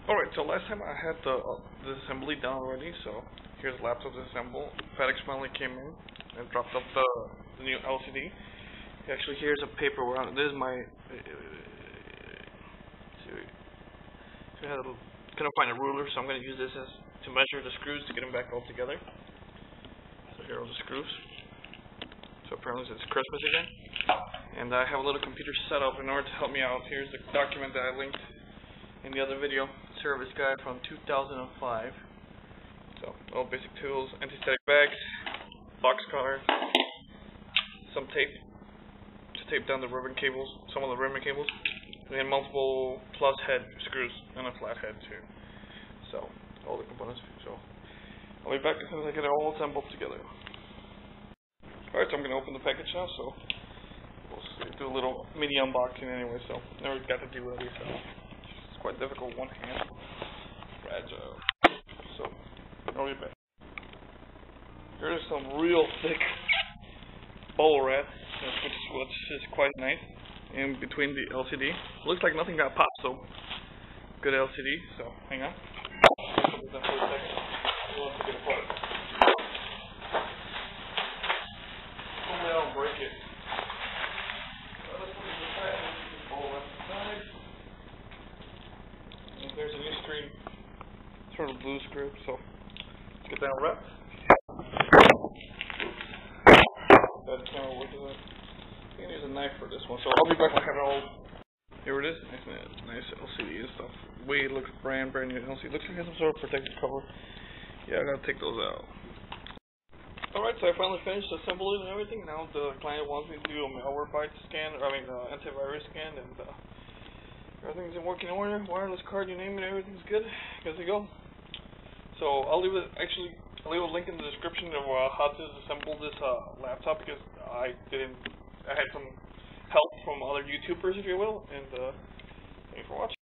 Alright, so last time I had the assembly done already, so here's the laptop disassembled. FedEx finally came in and dropped off the new LCD. Actually, here's a paper where this is my. Couldn't find a ruler, so I'm going to use this to measure the screws to get them back all together. So here are the screws. So apparently it's Christmas again. And I have a little computer set up in order to help me out. Here's the document that I linked in the other video. Service guide from 2005. So all basic tools, anti-static bags, box cutter, some tape to tape down the ribbon cables, some of the ribbon cables, and then multiple plus head screws and a flat head too. So all the components. So I'll be back as soon as I get it all assembled together. Alright, so I'm going to open the package now, so we'll do a little mini unboxing anyway, so never got to do it already, so it's quite difficult, one hand, fragile. So, I'll be back. Here's some real thick bubble wrap, which is quite nice, in between the LCD. Looks like nothing got popped, so good LCD, so hang on. Break it. And there's a new screen, sort of blue script, so let's get that wrapped. That camera works. I think there's a knife for this one, so I'll be back when I have it all. Here it is, nice LCD and stuff. It looks brand new LCD. Looks like it has some sort of protective cover. Yeah, I gotta take those out. Alright, so I finally finished assembling and everything. Now the client wants me to do a malware scan, antivirus scan, and everything's in working order. Wireless card, you name it, everything's good. Good to go. So I'll leave a link in the description of how to assemble this laptop, because I had some help from other YouTubers, if you will, and thanks for watching.